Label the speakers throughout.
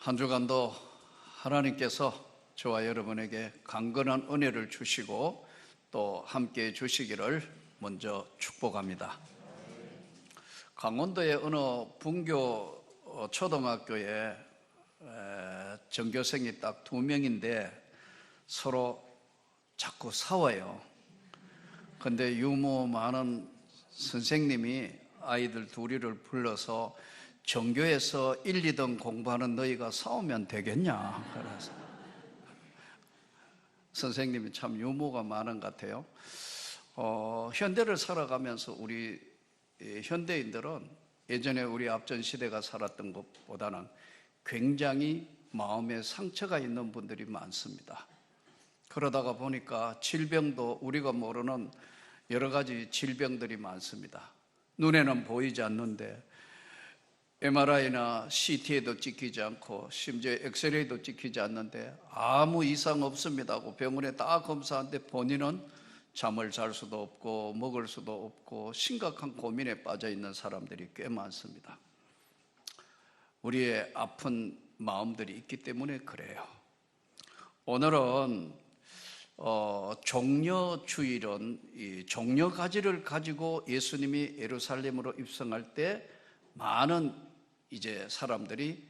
Speaker 1: 한 주간도 하나님께서 저와 여러분에게 강건한 은혜를 주시고 또 함께 주시기를 먼저 축복합니다. 강원도의 어느 분교 초등학교에 전교생이 딱 2명인데 서로 자꾸 싸워요. 근데 유머 많은 선생님이 아이들 둘이를 불러서 전교에서 1, 2등 공부하는 너희가 싸우면 되겠냐. 그래서 선생님이 참 유머가 많은 것 같아요. 현대를 살아가면서 우리 현대인들은 예전에 우리 앞전 시대가 살았던 것보다는 굉장히 마음에 상처가 있는 분들이 많습니다. 그러다가 보니까 질병도 우리가 모르는 여러 가지 질병들이 많습니다. 눈에는 보이지 않는데 MRI나 CT에도 찍히지 않고 심지어 엑스레이도 찍히지 않는데 아무 이상 없습니다 하고 병원에 다 검사하는데 본인은 잠을 잘 수도 없고 먹을 수도 없고 심각한 고민에 빠져 있는 사람들이 꽤 많습니다. 우리의 아픈 마음들이 있기 때문에 그래요. 오늘은 종려주일은 이 종려가지를 가지고 예수님이 예루살렘으로 입성할 때 많은 이제 사람들이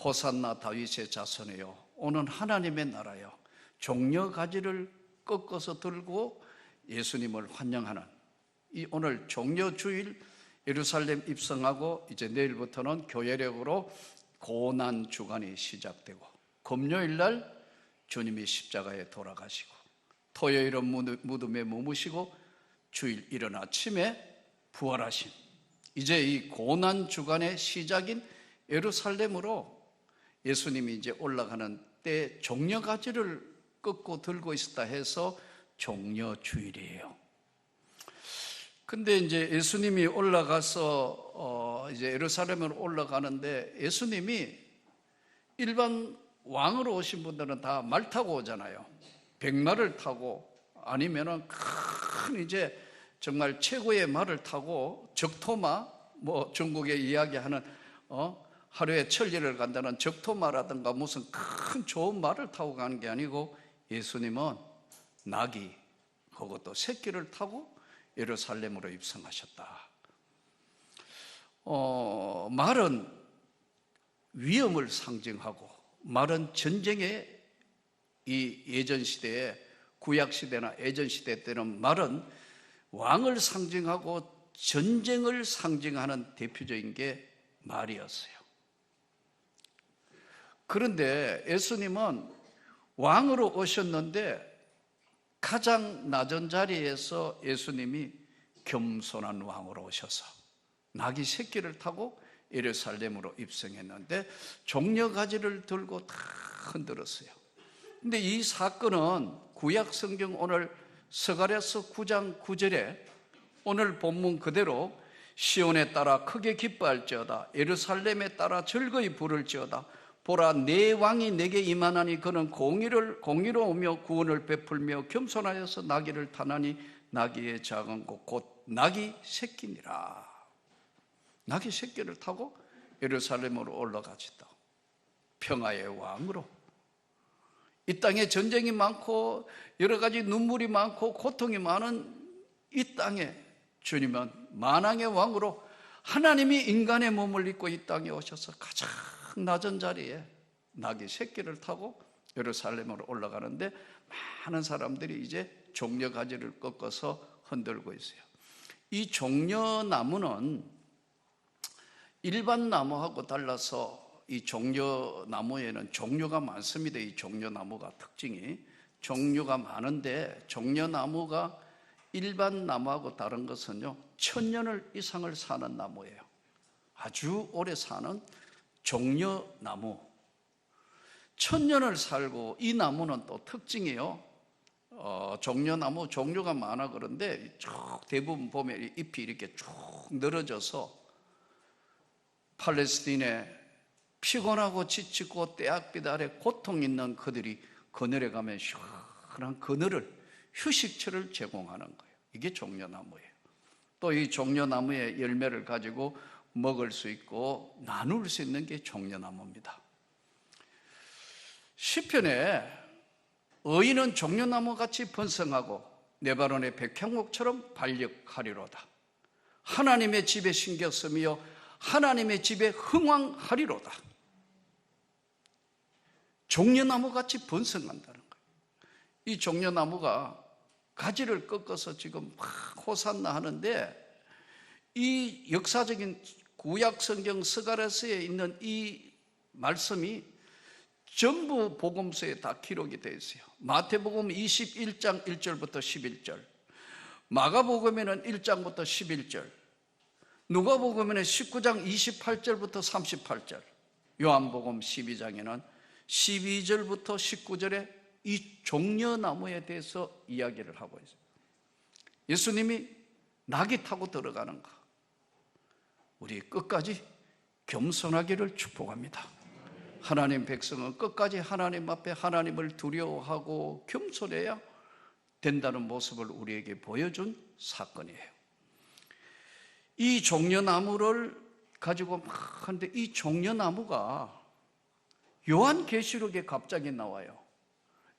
Speaker 1: 호산나 다윗의 자손이요 오는 하나님의 나라요 종려가지를 꺾어서 들고 예수님을 환영하는 이 오늘 종려주일 예루살렘 입성하고 이제 내일부터는 교회력으로 고난주간이 시작되고 금요일 날 주님이 십자가에 돌아가시고 토요일은 무덤에 머무시고 주일 이른 아침에 부활하신 이제 이 고난주간의 시작인 예루살렘으로 예수님이 이제 올라가는 때 종려가지를 꺾고 들고 있었다 해서 종려주일이에요. 근데 이제 예수님이 올라가서 이제 예루살렘으로 올라가는데 예수님이 일반 왕으로 오신 분들은 다 말 타고 오잖아요. 백마를 타고 아니면은 큰 이제 정말 최고의 말을 타고 적토마 뭐 중국에 이야기하는 하루에 천리를 간다는 적토마라든가 무슨 큰 좋은 말을 타고 가는 게 아니고 예수님은 나귀 그것도 새끼를 타고 예루살렘으로 입성하셨다. 말은 위험을 상징하고 말은 전쟁의 이 예전 시대에 구약 시대나 예전 시대 때는 말은 왕을 상징하고 전쟁을 상징하는 대표적인 게 말이었어요. 그런데 예수님은 왕으로 오셨는데 가장 낮은 자리에서 예수님이 겸손한 왕으로 오셔서 나귀 새끼를 타고 예루살렘으로 입성했는데 종려가지를 들고 다 흔들었어요. 근데 이 사건은 구약 성경 오늘 스가랴서 9장 9절에 오늘 본문 그대로 시온에 따라 크게 기뻐할지어다 예루살렘에 따라 즐거이 부를지어다 보라 내 왕이 내게 임하나니 그는 공의로우며 구원을 베풀며 겸손하여서 나귀를 타나니 나귀의 작은 것 곧 나귀 새끼니라. 나귀 새끼를 타고 예루살렘으로 올라가시다. 평화의 왕으로 이 땅에 전쟁이 많고 여러 가지 눈물이 많고 고통이 많은 이 땅에 주님은 만왕의 왕으로 하나님이 인간의 몸을 입고 이 땅에 오셔서 가장 낮은 자리에 나귀 새끼를 타고 예루살렘으로 올라가는데 많은 사람들이 이제 종려가지를 꺾어서 흔들고 있어요. 이 종려나무는 일반 나무하고 달라서 이 종려나무에는 종류가 많습니다. 이 종려나무가 특징이 종류가 많은데 종려나무가 일반 나무하고 다른 것은요 1000년을 이상을 사는 나무예요. 아주 오래 사는 종려나무 1000년을 살고 이 나무는 또 특징이요 종려나무 종류가 많아 그런데 쭉 대부분 보면 잎이 이렇게 쭉 늘어져서 팔레스틴에 피곤하고 지치고 떼약빛 아래 고통 있는 그들이 그늘에 가면 시원한 그늘을 휴식처를 제공하는 거예요. 이게 종려나무예요. 또 이 종려나무의 열매를 가지고 먹을 수 있고 나눌 수 있는 게 종려나무입니다. 시편에 의인은 종려나무 같이 번성하고 네바논의 백향목처럼 발력하리로다. 하나님의 집에 신겨 쓰며 하나님의 집에 흥왕하리로다. 종려나무 같이 번성한다는 거예요. 이 종려나무가 가지를 꺾어서 지금 막 호산나 하는데, 이 역사적인 구약성경 스가랴서에 있는 이 말씀이 전부 복음서에 다 기록이 되어 있어요. 마태복음 21장 1절부터 11절, 마가복음에는 1장부터 11절, 누가복음에는 19장 28절부터 38절, 요한복음 12장에는 12절부터 19절에 이 종려나무에 대해서 이야기를 하고 있어요. 예수님이 낙이 타고 들어가는 거, 우리 끝까지 겸손하기를 축복합니다. 하나님 백성은 끝까지 하나님 앞에 하나님을 두려워하고 겸손해야 된다는 모습을 우리에게 보여준 사건이에요. 이 종려나무를 가지고 막 하는데, 이 종려나무가 요한계시록에 갑자기 나와요.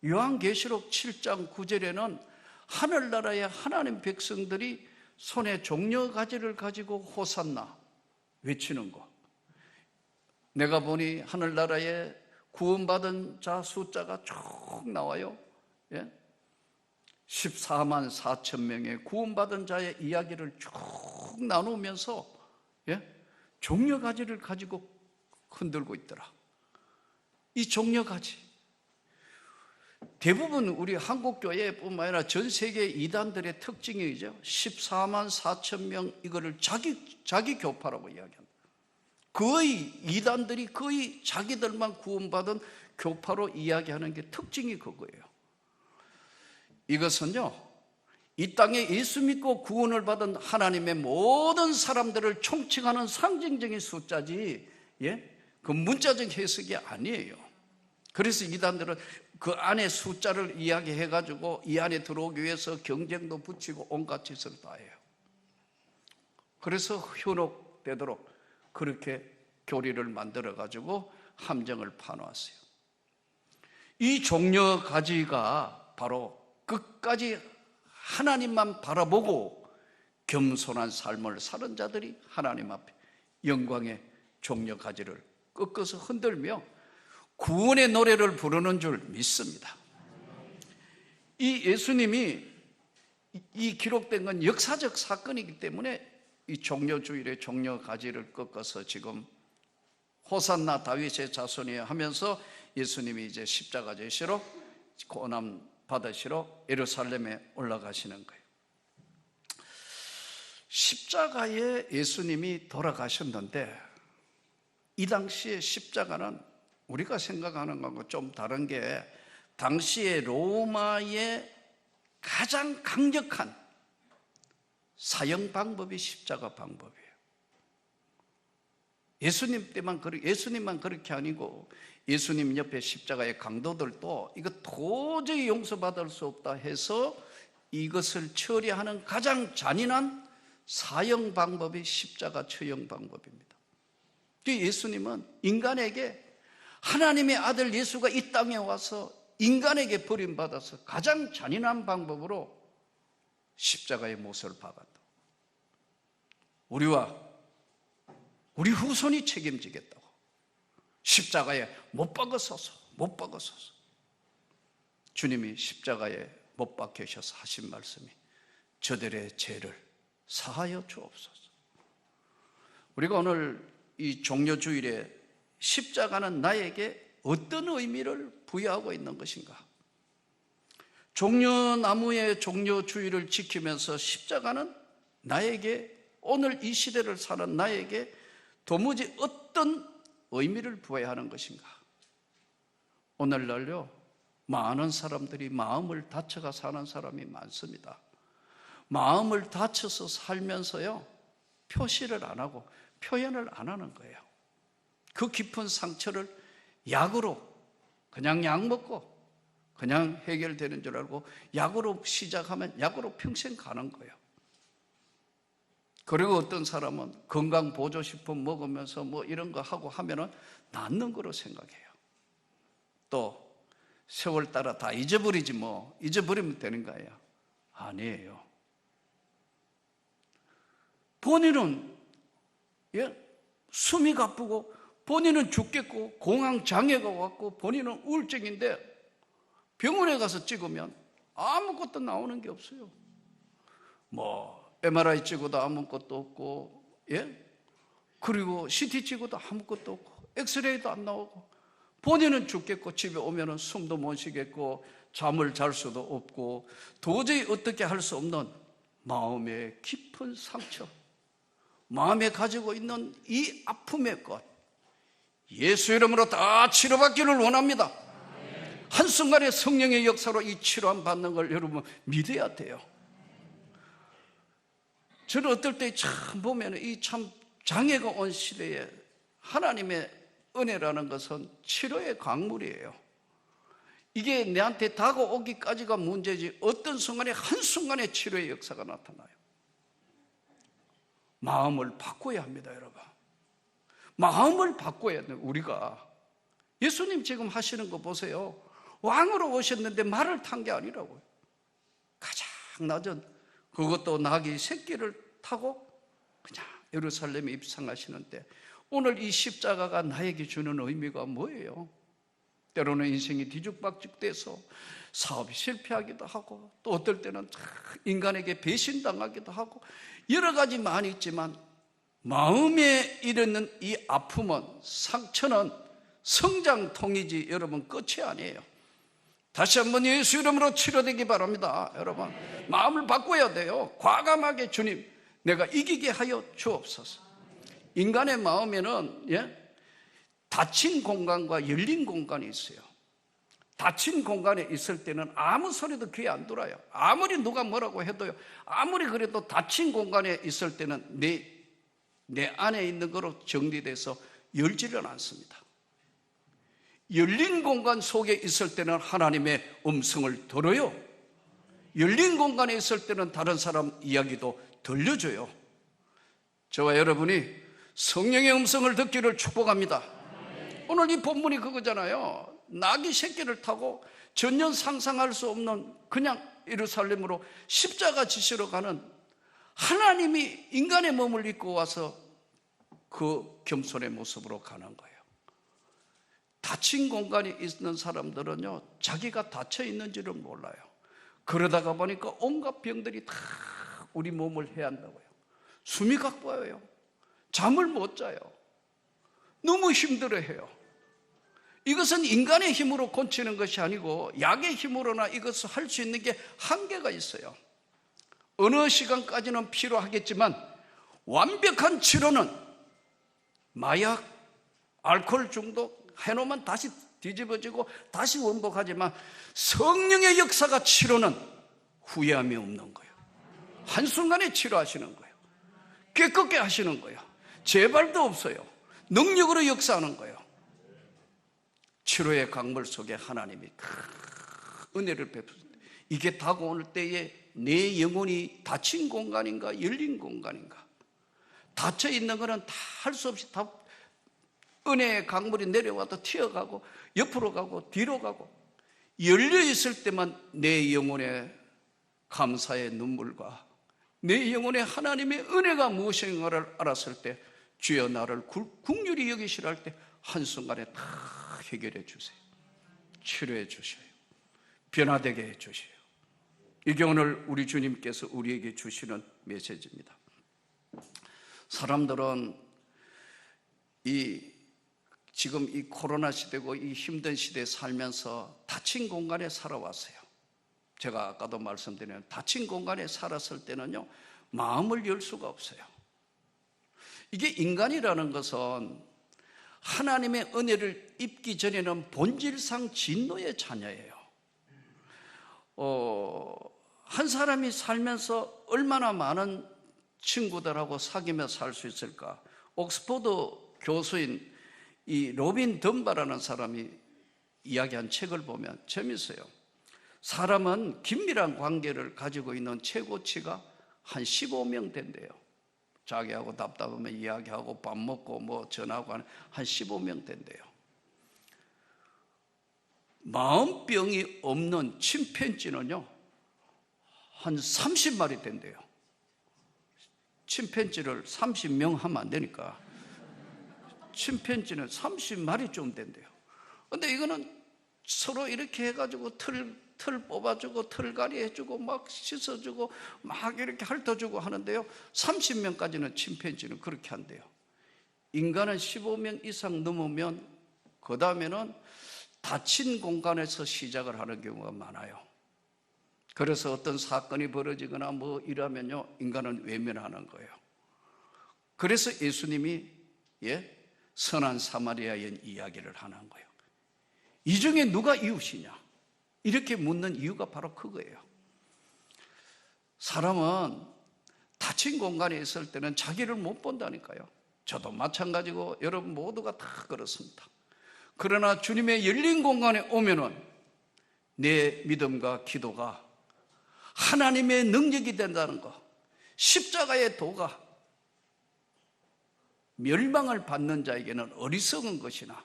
Speaker 1: 요한계시록 7장 9절에는 하늘나라의 하나님 백성들이 손에 종려가지를 가지고 호산나 외치는 거. 내가 보니 하늘나라에 구원받은 자 숫자가 쭉 나와요. 14만 4천 명의 구원받은 자의 이야기를 쭉 나누면서 종려가지를 가지고 흔들고 있더라. 이 종려가지, 대부분 우리 한국교회뿐만 아니라 전 세계 이단들의 특징이죠. 14만 4천 명, 이거를 자기 교파라고 이야기합니다. 거의 이단들이 거의 자기들만 구원받은 교파로 이야기하는 게 특징이 그거예요. 이것은요, 이 땅에 예수 믿고 구원을 받은 하나님의 모든 사람들을 총칭하는 상징적인 숫자지, 그 문자적 해석이 아니에요. 그래서 이단들은 그 안에 숫자를 이야기해가지고 이 안에 들어오기 위해서 경쟁도 붙이고 온갖 짓을 다 해요. 그래서 현혹되도록 그렇게 교리를 만들어가지고 함정을 파놓았어요. 이 종려가지가 바로 끝까지 하나님만 바라보고 겸손한 삶을 사는 자들이 하나님 앞에 영광의 종려가지를 꺾어서 흔들며 구원의 노래를 부르는 줄 믿습니다. 이 예수님이 이 기록된 건 역사적 사건이기 때문에 이 종려주일에 종려가지를 꺾어서 지금 호산나 다윗의 자손이 하면서 예수님이 이제 십자가 지시러 고난 받으시러 예루살렘에 올라가시는 거예요. 십자가에 예수님이 돌아가셨는데, 이 당시에 십자가는 우리가 생각하는 것과 좀 다른 게, 당시에 로마의 가장 강력한 사형 방법이 십자가 방법이에요. 예수님만 그렇게 아니고, 예수님 옆에 십자가의 강도들도 이거 도저히 용서받을 수 없다 해서 이것을 처리하는 가장 잔인한 사형 방법이 십자가 처형 방법입니다. 예수님은 인간에게, 하나님의 아들 예수가 이 땅에 와서 인간에게 버림받아서 가장 잔인한 방법으로 십자가의 못을 박았다. 우리와 우리 후손이 책임지겠다고 십자가에 못 박으소서, 못 박으소서. 주님이 십자가에 못 박히셔서 하신 말씀이 저들의 죄를 사하여 주옵소서. 우리가 오늘 이 종려주일에 십자가는 나에게 어떤 의미를 부여하고 있는 것인가? 종려나무의 종려주일을 지키면서 십자가는 나에게, 오늘 이 시대를 사는 나에게 도무지 어떤 의미를 부여야 하는 것인가? 오늘날요, 많은 사람들이 마음을 다쳐가 사는 사람이 많습니다. 마음을 다쳐서 살면서요, 표시를 안 하고 표현을 안 하는 거예요. 그 깊은 상처를 약으로, 그냥 약 먹고 그냥 해결되는 줄 알고 약으로 시작하면 약으로 평생 가는 거예요. 그리고 어떤 사람은 건강보조식품 먹으면서 뭐 이런 거 하고 하면은 낫는 거로 생각해요. 또 세월 따라 다 잊어버리지 뭐. 잊어버리면 되는 거예요. 아니에요. 본인은 숨이 가쁘고 본인은 죽겠고 공황 장애가 왔고 본인은 우울증인데 병원에 가서 찍으면 아무것도 나오는 게 없어요. 뭐 MRI 찍어도 아무것도 없고, 그리고 CT 찍어도 아무것도 없고, 엑스레이도 안 나오고, 본인은 죽겠고 집에 오면은 숨도 못 쉬겠고 잠을 잘 수도 없고 도저히 어떻게 할 수 없는 마음의 깊은 상처, 마음에 가지고 있는 이 아픔의 것, 예수 이름으로 다 치료받기를 원합니다. 한순간에 성령의 역사로 이 치료함 받는 걸 여러분 믿어야 돼요. 저는 어떨 때 참 보면 이 참 장애가 온 시대에 하나님의 은혜라는 것은 치료의 강물이에요. 이게 내한테 다가오기까지가 문제지 어떤 순간에 한순간에 치료의 역사가 나타나요. 마음을 바꿔야 합니다, 여러분. 마음을 바꿔야 돼요. 우리가 예수님 지금 하시는 거 보세요. 왕으로 오셨는데 말을 탄 게 아니라고요. 가장 낮은, 그것도 나귀 새끼를 타고 그냥 예루살렘에 입성하시는데, 오늘 이 십자가가 나에게 주는 의미가 뭐예요? 때로는 인생이 뒤죽박죽돼서 사업이 실패하기도 하고, 또 어떨 때는 인간에게 배신당하기도 하고, 여러 가지 많이 있지만 마음에 이르는 이 아픔은, 상처는 성장통이지 여러분 끝이 아니에요. 다시 한번 예수 이름으로 치료되기 바랍니다. 여러분 마음을 바꿔야 돼요. 과감하게 주님 내가 이기게 하여 주옵소서. 인간의 마음에는 닫힌 공간과 열린 공간이 있어요. 닫힌 공간에 있을 때는 아무 소리도 귀에 안 들어요. 아무리 누가 뭐라고 해도요. 아무리 그래도 닫힌 공간에 있을 때는 내 안에 있는 거로 정리돼서 열지를 않습니다. 열린 공간 속에 있을 때는 하나님의 음성을 들어요. 열린 공간에 있을 때는 다른 사람 이야기도 들려줘요. 저와 여러분이 성령의 음성을 듣기를 축복합니다. 오늘 이 본문이 그거잖아요. 나귀 새끼를 타고 전혀 상상할 수 없는 그냥 예루살렘으로 십자가 지시러 가는 하나님이 인간의 몸을 입고 와서 그 겸손의 모습으로 가는 거예요. 닫힌 공간에 있는 사람들은요, 자기가 닫혀 있는지를 몰라요. 그러다가 보니까 온갖 병들이 다 우리 몸을 해한다고요. 숨이 가빠요. 잠을 못 자요. 너무 힘들어해요. 이것은 인간의 힘으로 고치는 것이 아니고 약의 힘으로나 이것을 할 수 있는 게 한계가 있어요. 어느 시간까지는 필요하겠지만 완벽한 치료는 마약, 알코올 중독 해놓으면 다시 뒤집어지고 다시 원복하지만, 성령의 역사가 치료는 후회함이 없는 거예요. 한순간에 치료하시는 거예요. 깨끗게 하시는 거예요. 재발도 없어요. 능력으로 역사하는 거예요. 치료의 강물 속에 하나님이 큰 은혜를 베푸십니다. 이게 다가올 때에 내 영혼이 닫힌 공간인가 열린 공간인가, 닫혀 있는 거는 다 할 수 없이 다 은혜의 강물이 내려와도 튀어가고 옆으로 가고 뒤로 가고, 열려 있을 때만 내 영혼의 감사의 눈물과 내 영혼에 하나님의 은혜가 무엇인가를 알았을 때, 주여 나를 긍휼히 여기시라 할 때 한순간에 다 해결해 주세요. 치료해 주셔요. 변화되게 해 주셔요. 이게 오늘 우리 주님께서 우리에게 주시는 메시지입니다. 사람들은 지금 이 코로나 시대고 이 힘든 시대에 살면서 닫힌 공간에 살아왔어요. 제가 아까도 말씀드린 닫힌 공간에 살았을 때는요, 마음을 열 수가 없어요. 이게 인간이라는 것은 하나님의 은혜를 입기 전에는 본질상 진노의 자녀예요. 한 사람이 살면서 얼마나 많은 친구들하고 사귀며 살 수 있을까? 옥스퍼드 교수인 이 로빈 덤바라는 사람이 이야기한 책을 보면 재밌어요. 사람은 긴밀한 관계를 가지고 있는 최고치가 한 15명 된대요. 자기하고 답답하면 이야기하고 밥 먹고 뭐 전화하고 한 15명 된대요. 마음병이 없는 침팬지는요, 한 30마리 된대요. 침팬지를 30명 하면 안 되니까 침팬지는 30마리쯤 된대요. 근데 이거는 서로 이렇게 해가지고 털 뽑아주고 털갈이 해주고 막 씻어주고 막 이렇게 핥아주고 하는데요, 30명까지는 침팬지는 그렇게 한대요. 인간은 15명 이상 넘으면 그 다음에는 닫힌 공간에서 시작을 하는 경우가 많아요. 그래서 어떤 사건이 벌어지거나 뭐 이러면요, 인간은 외면하는 거예요. 그래서 예수님이 선한 사마리아인 이야기를 하는 거예요. 이 중에 누가 이웃이냐? 이렇게 묻는 이유가 바로 그거예요. 사람은 닫힌 공간에 있을 때는 자기를 못 본다니까요. 저도 마찬가지고 여러분 모두가 다 그렇습니다. 그러나 주님의 열린 공간에 오면은 내 믿음과 기도가 하나님의 능력이 된다는 것, 십자가의 도가 멸망을 받는 자에게는 어리석은 것이나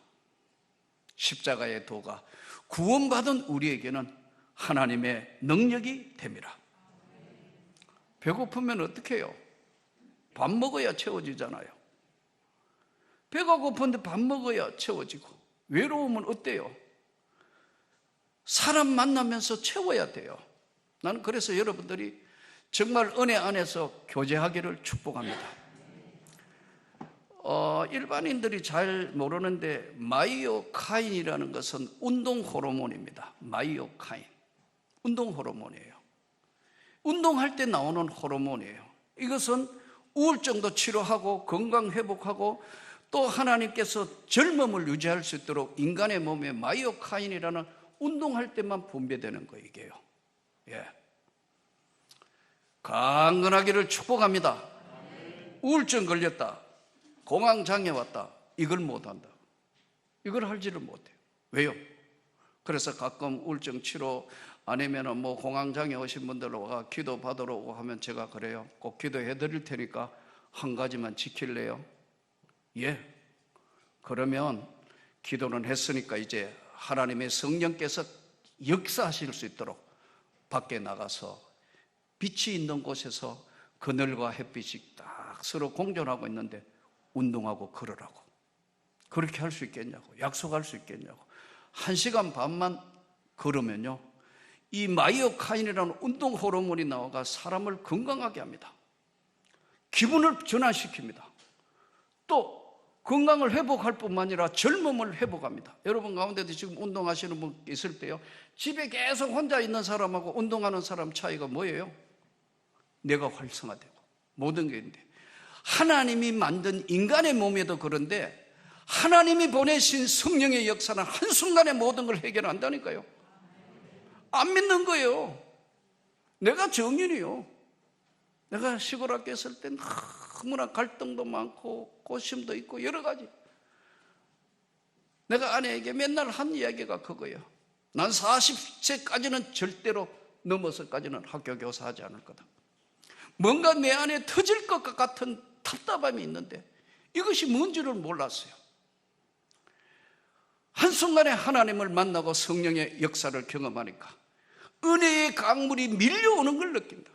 Speaker 1: 십자가의 도가 구원받은 우리에게는 하나님의 능력이 됩니다. 배고프면 어떻게 해요? 밥 먹어야 채워지잖아요. 배가 고픈데 밥 먹어야 채워지고, 외로우면 어때요? 사람 만나면서 채워야 돼요. 나는 그래서 여러분들이 정말 은혜 안에서 교제하기를 축복합니다. 일반인들이 잘 모르는데 마이오카인이라는 것은 운동 호르몬입니다. 마이오카인, 운동 호르몬이에요. 운동할 때 나오는 호르몬이에요. 이것은 우울증도 치료하고 건강 회복하고 또 하나님께서 젊음을 유지할 수 있도록 인간의 몸에 마이오카인이라는 운동할 때만 분비되는 거예요. 이게요. 강건하기를 축복합니다. 우울증 걸렸다, 공황장애 왔다, 이걸 못한다. 이걸 할지를 못해요. 왜요? 그래서 가끔 우울증 치료 아니면 뭐 공황장애 오신 분들 와 기도 받으러 오고 하면 제가 그래요. 꼭 기도해 드릴 테니까 한 가지만 지킬래요? 그러면 기도는 했으니까 이제 하나님의 성령께서 역사하실 수 있도록 밖에 나가서 빛이 있는 곳에서 그늘과 햇빛이 딱 서로 공존하고 있는데 운동하고 걸으라고. 그렇게 할 수 있겠냐고, 약속할 수 있겠냐고. 1시간 반만 걸으면요, 이 마이오카인이라는 운동 호르몬이 나와가 사람을 건강하게 합니다. 기분을 전환시킵니다. 또 건강을 회복할 뿐만 아니라 젊음을 회복합니다. 여러분 가운데도 지금 운동하시는 분 있을 때요, 집에 계속 혼자 있는 사람하고 운동하는 사람 차이가 뭐예요? 내가 활성화되고 모든 게 있는데, 하나님이 만든 인간의 몸에도 그런데 하나님이 보내신 성령의 역사는 한순간에 모든 걸 해결한다니까요. 안 믿는 거예요. 내가 정인이요. 내가 시골 학교 있을 때 너무나 갈등도 많고 고심도 있고 여러 가지. 내가 아내에게 맨날 한 이야기가 그거예요. 난 40세까지는 절대로 넘어서까지는 학교 교사하지 않을 거다. 뭔가 내 안에 터질 것 같은 답답함이 있는데 이것이 뭔지를 몰랐어요. 한순간에 하나님을 만나고 성령의 역사를 경험하니까 은혜의 강물이 밀려오는 걸 느낀다.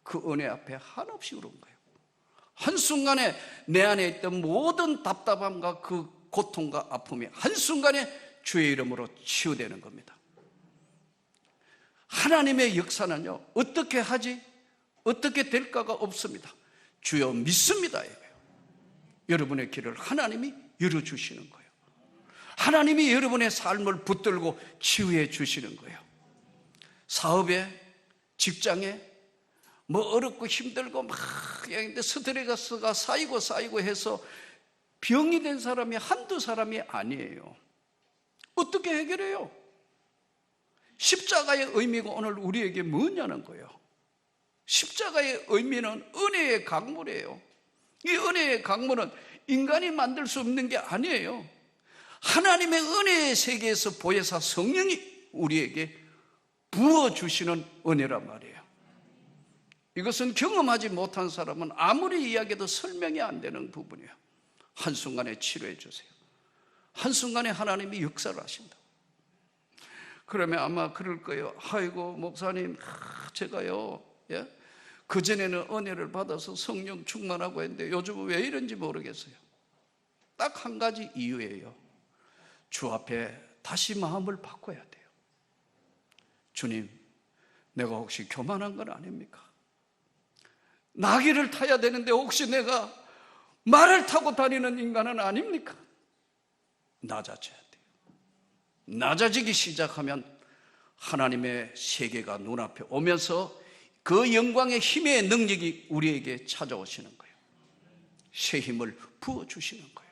Speaker 1: 그 은혜 앞에 한없이 울은 거예요. 한순간에 내 안에 있던 모든 답답함과 그 고통과 아픔이 한순간에 주의 이름으로 치유되는 겁니다. 하나님의 역사는요, 어떻게 하지? 어떻게 될까가 없습니다. 주여 믿습니다. 이거예요. 여러분의 길을 하나님이 열어주시는 거예요. 하나님이 여러분의 삶을 붙들고 치유해 주시는 거예요. 사업에, 직장에 뭐 어렵고 힘들고 막 스트레스가 쌓이고 해서 병이 된 사람이 한두 사람이 아니에요. 어떻게 해결해요? 십자가의 의미가 오늘 우리에게 뭐냐는 거예요. 십자가의 의미는 은혜의 강물이에요. 이 은혜의 강물은 인간이 만들 수 없는 게 아니에요. 하나님의 은혜의 세계에서 보혜사 성령이 우리에게 부어주시는 은혜란 말이에요. 이것은 경험하지 못한 사람은 아무리 이야기해도 설명이 안 되는 부분이에요. 한순간에 치료해 주세요. 한순간에 하나님이 역사를 하신다. 그러면 아마 그럴 거예요. 아이고 목사님, 제가요, 예? 그전에는 은혜를 받아서 성령 충만하고 했는데 요즘은 왜 이런지 모르겠어요. 딱 한 가지 이유예요. 주 앞에 다시 마음을 바꿔야 돼요. 주님, 내가 혹시 교만한 건 아닙니까? 나귀를 타야 되는데 혹시 내가 말을 타고 다니는 인간은 아닙니까? 낮아져야 돼요. 낮아지기 시작하면 하나님의 세계가 눈앞에 오면서 그 영광의 힘의 능력이 우리에게 찾아오시는 거예요. 새 힘을 부어주시는 거예요.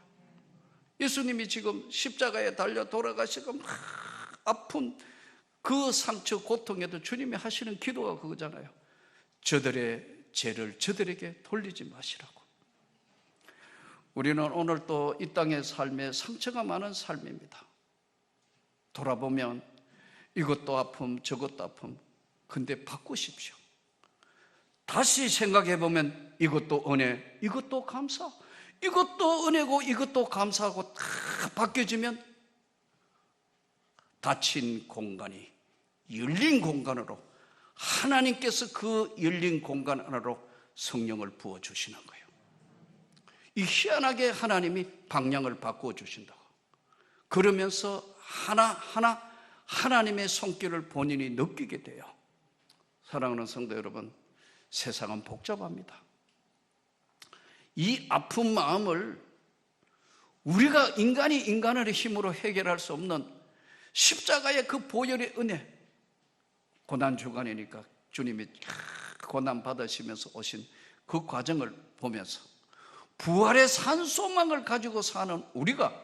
Speaker 1: 예수님이 지금 십자가에 달려 돌아가시고 막 아픈 그 상처 고통에도 주님이 하시는 기도가 그거잖아요. 저들의 죄를 저들에게 돌리지 마시라고. 우리는 오늘 또 이 땅의 삶에 상처가 많은 삶입니다. 돌아보면 이것도 아픔 저것도 아픔, 근데 바꾸십시오. 다시 생각해보면 이것도 은혜, 이것도 감사, 이것도 은혜고 이것도 감사하고 다 바뀌어지면 닫힌 공간이 열린 공간으로, 하나님께서 그 열린 공간 안으로 성령을 부어주시는 거예요. 이 희한하게 하나님이 방향을 바꾸어 주신다고. 그러면서 하나하나 하나님의 손길을 본인이 느끼게 돼요. 사랑하는 성도 여러분, 세상은 복잡합니다. 이 아픈 마음을 우리가 인간이 인간의 힘으로 해결할 수 없는 십자가의 그 보혈의 은혜, 고난주간이니까 주님이 고난 받으시면서 오신 그 과정을 보면서 부활의 산 소망을 가지고 사는 우리가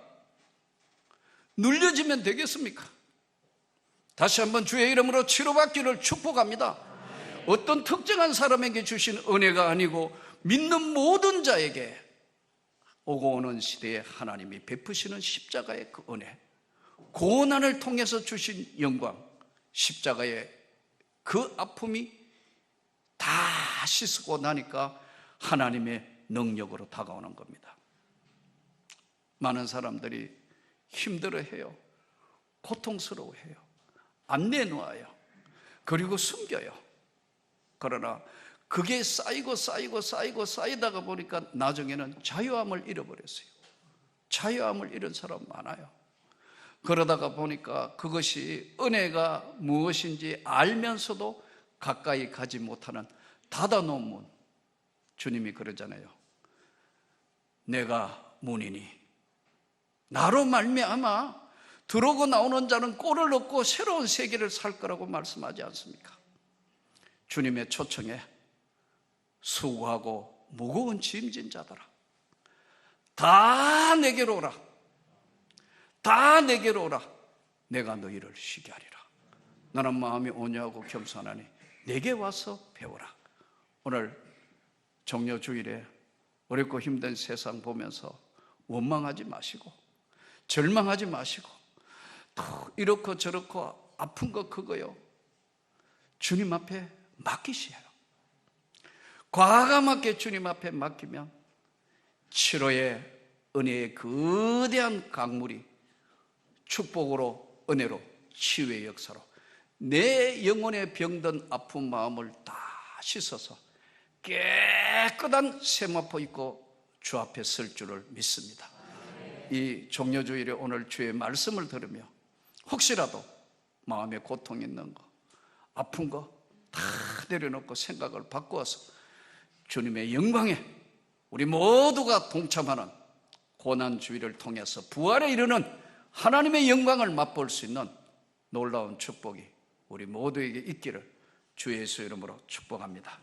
Speaker 1: 눌려지면 되겠습니까? 다시 한번 주의 이름으로 치료받기를 축복합니다. 어떤 특정한 사람에게 주신 은혜가 아니고 믿는 모든 자에게 오고 오는 시대에 하나님이 베푸시는 십자가의 그 은혜, 고난을 통해서 주신 영광, 십자가의 그 아픔이 다 씻고 나니까 하나님의 능력으로 다가오는 겁니다. 많은 사람들이 힘들어해요. 고통스러워해요. 안 내놓아요. 그리고 숨겨요. 그러나 그게 쌓이다가 보니까 나중에는 자유함을 잃어버렸어요. 자유함을 잃은 사람 많아요. 그러다가 보니까 그것이 은혜가 무엇인지 알면서도 가까이 가지 못하는 닫아놓은 문. 주님이 그러잖아요. 내가 문이니 나로 말미암아 들어오고 나오는 자는 꼴을 얻고 새로운 세계를 살 거라고 말씀하지 않습니까? 주님의 초청에 수고하고 무거운 짐진 자들아, 다 내게로 오라. 다 내게로 오라. 내가 너희를 쉬게 하리라. 나는 마음이 온유하고 겸손하니 내게 와서 배우라. 오늘 종료주일에 어렵고 힘든 세상 보면서 원망하지 마시고 절망하지 마시고 또 이렇고 저렇고 아픈 거 그거요, 주님 앞에 맡기시어요. 과감하게 주님 앞에 맡기면 치료의 은혜의 거대한 강물이 축복으로, 은혜로, 치유의 역사로 내 영혼에 병든 아픈 마음을 다 씻어서 깨끗한 세마포 입고 주 앞에 설 줄을 믿습니다. 이 종료주일에 오늘 주의 말씀을 들으며 혹시라도 마음에 고통 있는 거, 아픈 거 다 내려놓고 생각을 바꾸어서 주님의 영광에 우리 모두가 동참하는 고난주일을 통해서 부활에 이르는 하나님의 영광을 맛볼 수 있는 놀라운 축복이 우리 모두에게 있기를 주 예수 이름으로 축복합니다.